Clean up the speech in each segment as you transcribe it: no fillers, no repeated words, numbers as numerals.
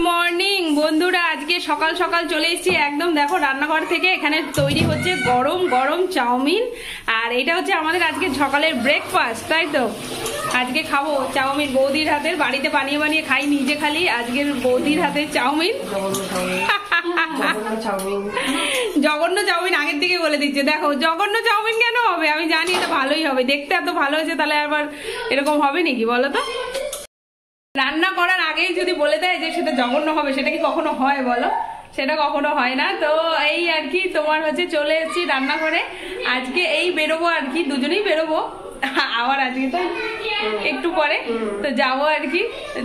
Morning বন্ধুরা, আজকে সকাল সকাল চলে এসেছি একদম। দেখো রান্নাঘর থেকে এখানে তৈরি হচ্ছে গরম গরম চাউমিন, আর এটা হচ্ছে আমাদের আজকে সকালের ব্রেকফাস্ট। তাই তো আজকে খাবো চাউমিন বৌদির হাতের, বাড়িতে বানিয়ে বানিয়ে খাই নিজে, খালি আজকের বৌদির হাতের চাউমিন। জঘন্য চাউমিন আগের দিকে বলে দিচ্ছে। দেখো জঘন্য চাউমিন কেন হবে, আমি জানি এটা ভালোই হবে, দেখতে এত ভালো হয়েছে, তাহলে আবার এরকম হবে নাকি বলো তো? রান্না করার আগেই যদি বলে দেয় যে সেটা জঘন্য হবে, সেটা কি কখনো হয় বলো? সেটা কখনো হয় না। তো এই আর কি, তোমার হচ্ছে চলে এসেছি রান্নাঘরে। আজকে এই বেরোবো আর কি, দুজনেই বেরোবো আবার আজকে তো একটু পরে তো যাবো আর কি,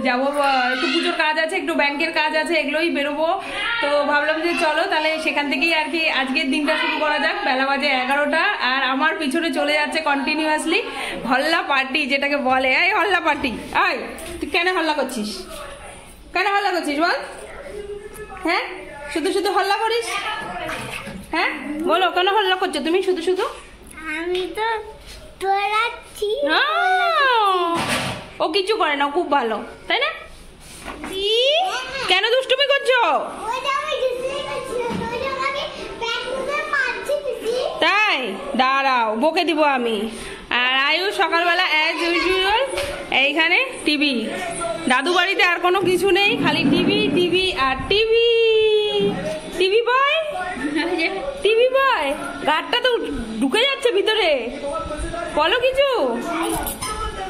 যাবো একটু পুজোর কাজ আছে, একটু ব্যাংকের কাজ আছে, এগুলোই বেরোবো। তো ভাবলাম যে চলো তাহলে সেখান থেকেই আর কি আজকের দিনটা শুরু করা যাক। বেলা বাজে 11টা, আর আমার পিছনে চলে যাচ্ছে কন্টিনিউয়াসলি হল্লা পার্টি, যেটাকে বলে। এই হল্লা পার্টি, আয় তুই কেন হল্লা করছিস? কেন হল্লা করছিস বল? হ্যাঁ শুধু শুধু হল্লা করিস? হ্যাঁ বলো কেন হল্লা করছো তুমি শুধু শুধু? আমি তো ও কিছু করে না, খুব ভালো, তাই না? কেন দুষ্টুমি করছো? তাই দাঁড়াও, বকে দিব আমি। আর আয়ু সকালবেলা অ্যাজ ইউজুয়াল এইখানে টিভি, দাদু বাড়িতে আর কোনো কিছু নেই, খালি টিভি টিভি আর টিভি। টিভি বয়, টিভি বয়, গাড়টা তো ঢুকে যাচ্ছে ভিতরে। বলো কিছু,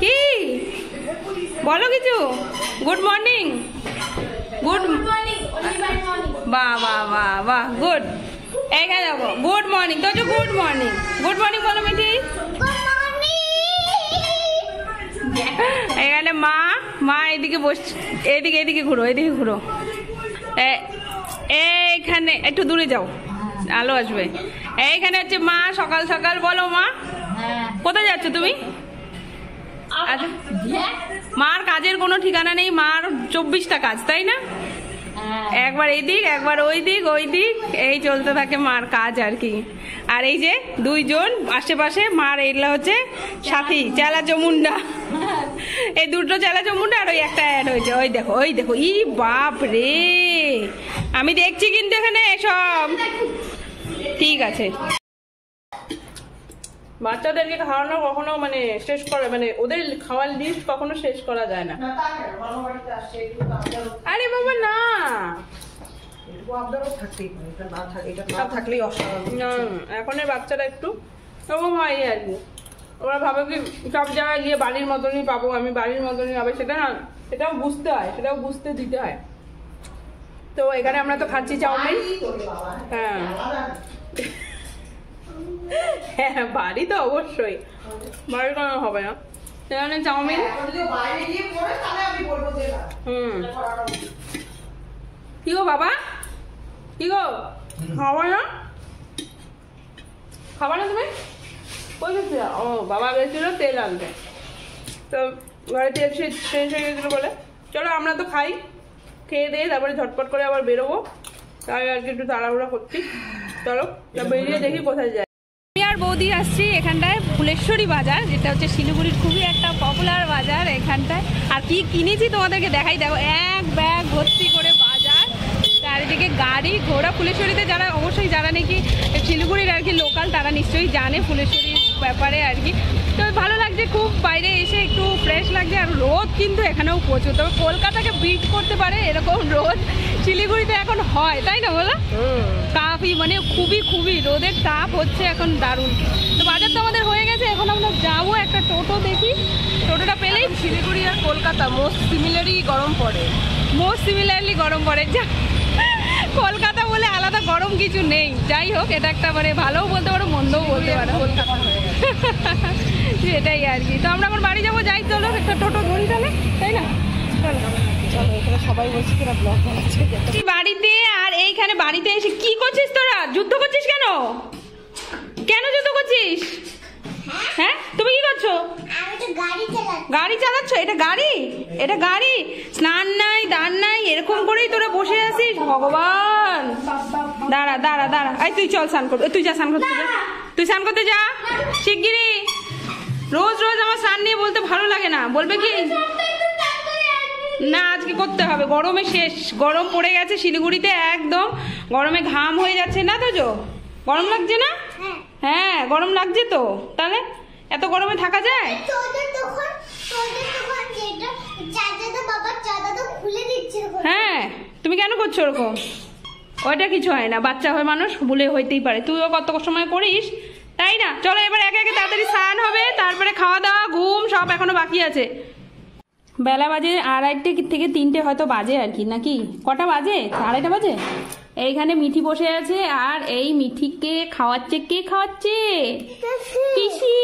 কি বলো কিছু? গুড মর্নিং, গুড মর্নিং, বাহ বাহ বাহ বাহ, গুড। এখানে দেখো গুড মর্নিং, তো গুড মর্নিং, গুড মর্নিং বলো মিঠি। এখানে মা, মা এদিকে বসছে, এদিকে এদিকে ঘুরো, এদিকে ঘুরো, এইখানে একটু দূরে যাও, আলো আসবে। এইখানে হচ্ছে মা সকাল সকাল। বলো মা, কোথায় যাচ্ছ তুমি? মার কাজের কোনো ঠিকানা নেই, মার 24টা কাজ, তাই না? একবার এই দিক একবার ওই দিক ওই দিক, এই চলতে থাকে মার কাজ আর কি। আর এই যে দুইজন আশেপাশে মার, এইগুলো হচ্ছে সাথী চেলা চমুন্ডা। এই দুটো চেলা চমুন্ডা, আর ওই একটা অ্যাড হয়েছে, ওই দেখো ওই দেখো। ই বাপ রে, আমি দেখছি কিন্তু এখানে সব ঠিক আছে। বাচ্চাদেরকে খাওয়ানো কখনো মানে শেষ করা, মানে ওদের খাওয়ার লিস্ট কখনো শেষ করা যায় না। আরে বাবা না, এখনের বাচ্চারা একটু ওরকম হয় আর কি। ওরা ভাবে কি সব জায়গায় গিয়ে বাড়ির মতনই পাবো, আমি বাড়ির মতনই পাবো, সেটা না, সেটাও বুঝতে হয়, সেটাও বুঝতে দিতে হয়। তো এখানে আমরা তো খাচ্ছি চাউমিন। হ্যাঁ হ্যাঁ বাড়ি তো অবশ্যই, বাড়ি কোনো হবে না। সেখানে চাউমিন। কি গো বাবা, কি গো খাওয়া না? খাবা না তুমি? কই গেছিল? ও বাবা গেছিল তেল আনতে, তো ঘরে তেল শেষ হয়ে গেছিল বলে। চলো আমরা তো খাই, খেয়ে দিয়ে তারপরে ঝটপট করে আবার বেরোবো, তাই আর কি একটু তাড়াহুড়া করছি। চলো বেরিয়ে দেখি কোথায় যাই। আমি আর বৌদি আসছি এখানটায় ফুলেশ্বরী বাজার, যেটা হচ্ছে শিলিগুড়ির খুবই একটা পপুলার বাজার। এখানটায় আর কি কিনেছি তোমাদেরকে দেখাই। দেখো এক ব্যাগ ভর্তি করে বাজার, চারিদিকে গাড়ি ঘোড়া। ফুলেশ্বরীতে যারা অবশ্যই, যারা নাকি শিলিগুড়ির আর কি লোকাল, তারা নিশ্চয়ই জানে ফুলেশ্বরীর ব্যাপারে আর কি। তো ভালো লাগছে খুব, বাইরে এসে একটু ফ্রেশ লাগছে। আর রোদ কিন্তু এখানেও প্রচুর, তবে কলকাতাকে বিট করতে পারে এরকম রোদ শিলিগুড়িতে এখন হয়, তাই না বলো? কাফি মানে খুবই খুবই রোদের তাপ হচ্ছে এখন দারুণ। তো বাজার তো আমাদের হয়ে গেছে, এখন আমরা যাবো একটা টোটো দেখি, টোটোটা পেলেই। শিলিগুড়ি আর কলকাতা মোস্ট সিমিলারলি গরম পড়ে, মোস্ট সিমিলারলি গরম পড়ে। যা কলকাতা বলে আলাদা গরম কিছু নেই। যাই হোক, এটা একটা মানে ভালোও বলতে পারো মন্দও বলতে পারো, কলকাতা হয়ে গেছে সেটাই আর কি। তো আমরা এখন বাড়ি যাবো, যাই চলো একটা টোটো ধরি তাহলে, তাই না? চলো এখানে সবাই বলছে কিনা ব্লগ বানাচ্ছে বাড়িতে। আর এইখানে বাড়িতে এসে কি করছিস তোরা? যুদ্ধ করছিস কেন? কেন যুদ্ধ করছিস? হ্যাঁ তুমি কি করছো? গাড়ি চালাচ্ছ? এটা গাড়ি, এটা গাড়ি। স্নান নাই দান নাই, এরকম করেই তোরা বসে আছিস? ভগবান, দাঁড়া দাঁড়া দাঁড়া, এই তুই চল স্নান করতে, তুই যা স্নান করতে যা, তুই স্নান করতে যা শিগগিরি। রোজ রোজ আমার স্নান নিয়ে বলতে ভালো লাগে না, বলবে কি না আজকে করতে হবে, গরমে শেষ, গরম পড়ে গেছে শিলিগুড়িতে একদম, গরমে ঘাম হয়ে যাচ্ছে না তো জো? গরম লাগছে না? হ্যাঁ গরম লাগছে তো, তাহলে এত গরমে থাকা যায়? হ্যাঁ তুমি কেন করছো ওরকম? ওইটা কিছু হয় না, বাচ্চা হয়ে মানুষ ভুলে হইতেই পারে, তুইও কত সময় করিস তাই না? চলো এবার একে একে তাড়াতাড়ি স্নান হবে, তারপরে খাওয়া দাওয়া ঘুম সব এখনো বাকি আছে। বেলা বাজে 2:30 থেকে 3টে হয়তো বাজে আর কি, নাকি কটা বাজে? 2:30 বাজে। এইখানে মিঠি বসে আছে, আর এই মিঠিকে খাওয়াচ্ছে, কে খাওয়াচ্ছে? পিসি।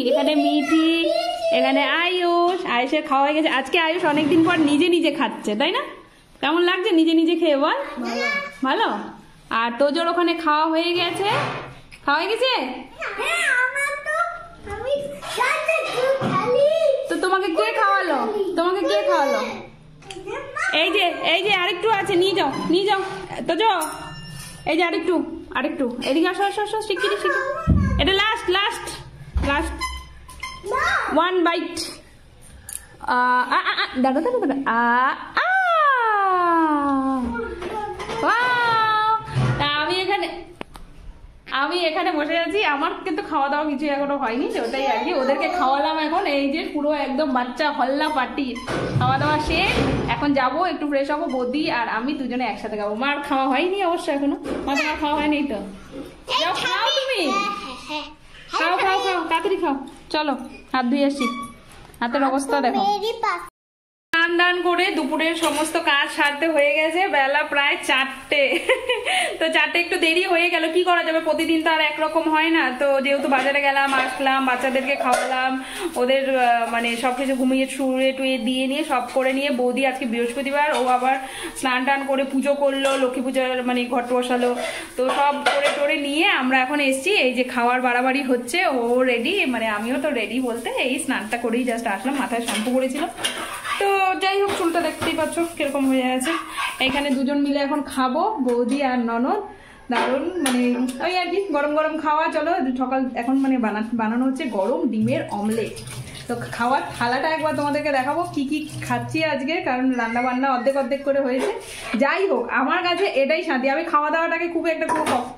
এখানে মিঠি, এখানে আয়ুষ, আয়ুষের খাওয়া হয়ে গেছে। আজকে আয়ুষ অনেকদিন পর নিজে নিজে খাচ্ছে, তাই না? কেমন লাগছে নিজে নিজে খেয়ে বল? ভালো। আর তোজোর ওখানে খাওয়া হয়ে গেছে, খাওয়া হয়ে গেছে তো তোমাকে কে খাওয়ালো? তোমাকে কে খাওয়ালো? এই যে আরেকটু আছে, নিয়ে যাও নিয়ে যাও তোজো, এই যে আরেকটু আরেকটু এদিকে আসো আসো আসো, শিগগিরি শিগগিরি, এটা last last last one bite. দাঁড়া দাঁড়া দাঁড়া, আমি এখানে বসে আছি, আমার কিন্তু খাওয়া দাওয়া কিছু এখনো হয়নি, ওটাই আর কি, ওদেরকে খাওয়ালাম এখন, এই যে পুরো একদম বাচ্চা হল্লা পার্টি, খাওয়া দাওয়া শেষ, এখন যাবো একটু ফ্রেশ হবো, বৌদি আর আমি দুজনে একসাথে খাবো। মার খাওয়া হয়নি অবশ্য এখনো, মা তোমার খাওয়া হয়নি তো? যাও খাও তুমি, খাও খাও খাও তাড়াতাড়ি খাও, চলো হাত ধুয়ে আসি, হাতের অবস্থা দেখো। স্নান দান করে দুপুরের সমস্ত কাজ সারতে হয়ে গেছে, বেলা প্রায় 4টে। তো 4টে একটু দেরি হয়ে গেল, কি করা যাবে, প্রতিদিন তো আর একরকম হয় না। তো যেহেতু বাজারে গেলাম, আসলাম, বাচ্চাদেরকে খাওয়ালাম, ওদের মানে সবকিছু ঘুমিয়ে শুয়ে টুয়ে দিয়ে নিয়ে সব করে নিয়ে, বৌদি আজকে বৃহস্পতিবার, ও আবার স্নান টান করে পুজো করলো, লক্ষ্মী পূজার মানে ঘট বসালো, তো সব করে টোরে নিয়ে আমরা এখন এসছি, এই যে খাওয়ার বাড়াবাড়ি হচ্ছে, ও রেডি, মানে আমিও তো রেডি বলতে এই স্নানটা করেই জাস্ট আসলাম, মাথায় শ্যাম্পু করেছিল। তো যাই হোক, চুলটা দেখতেই পাচ্ছ কিরকম হয়ে আছে। এখানে দুজন মিলে এখন খাবো, বৌদি আর ননদ, দারুণ মানে ওই আর কি গরম গরম খাওয়া। চলো সকাল এখন মানে বানানো হচ্ছে গরম ডিমের অমলেট। তো খাওয়ার থালাটা একবার তোমাদেরকে দেখাবো কি কি খাচ্ছি আজকে, কারণ রান্না বান্না অর্ধেক অর্ধেক করে হয়েছে। যাই হোক, আমার কাছে এটাই শান্তি, আমি খাওয়া দাওয়াটাকে খুব একটা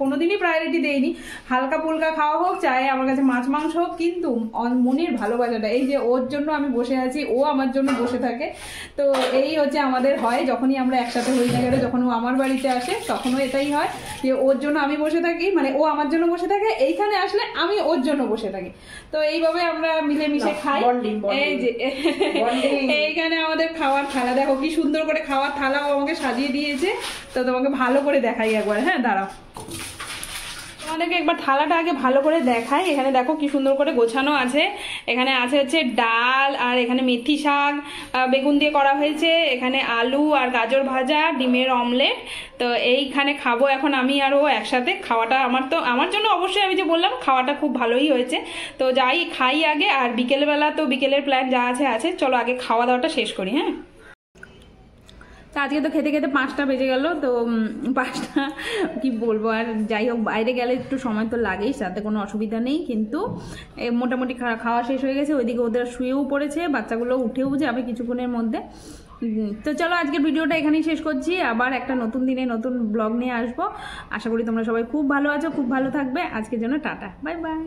কোনোদিনই প্রায়োরিটি দেইনি, হালকা ফুলকা খাওয়া হোক, চাই আমার কাছে মাছ মাংস হোক, কিন্তু মনের ভালোবাসাটা, এই যে ওর জন্য আমি বসে আছি, ও আমার জন্য বসে থাকে, তো এই হচ্ছে আমাদের হয় যখনই আমরা একসাথে হই না গেলে, যখন ও আমার বাড়িতে আসে তখনও এটাই হয় যে ওর জন্য আমি বসে থাকি, মানে ও আমার জন্য বসে থাকে, এইখানে আসলে আমি ওর জন্য বসে থাকি, তো এইভাবে আমরা মিলেমিশে খাই। এই যে এইখানে আমাদের খাওয়ার থালা দেখো কি সুন্দর করে, খাওয়ার থালাও আমাকে সাজিয়ে দিয়েছে, তো তোমাকে ভালো করে দেখাই একবার, হ্যাঁ দাঁড়াও তোমাদেরকে একবার থালাটা আগে ভালো করে দেখাই। এখানে দেখো কি সুন্দর করে গোছানো আছে, এখানে আছে হচ্ছে ডাল, আর এখানে মেথি শাক বেগুন দিয়ে করা হয়েছে, এখানে আলু আর গাজর ভাজা, ডিমের অমলেট। তো এইখানে খাবো এখন আমি আর ও একসাথে, খাওয়াটা আমার জন্য অবশ্যই আমি যে বললাম খাওয়াটা খুব ভালোই হয়েছে। তো যাই খাই আগে, আর বিকেলবেলা তো বিকেলের প্ল্যান যা আছে, চলো আগে খাওয়া দাওয়াটা শেষ করি। হ্যাঁ, তো আজকে তো খেতে খেতে 5টা বেজে গেল, তো 5টা কি বলবো, আর যাই হোক বাইরে গেলে একটু সময় তো লাগেই, তাতে কোনো অসুবিধা নেই, কিন্তু মোটামুটি খাওয়া শেষ হয়ে গেছে, ওইদিকে ওদের শুয়েও পড়েছে, বাচ্চাগুলো উঠেও যাবে কিছুক্ষণের মধ্যে। তো চলো আজকের ভিডিওটা এখানেই শেষ করছি, আবার একটা নতুন দিনে নতুন ব্লগ নিয়ে আসবো। আশা করি তোমরা সবাই খুব ভালো আছো, খুব ভালো থাকবে। আজকের জন্য টাটা, বাই বাই।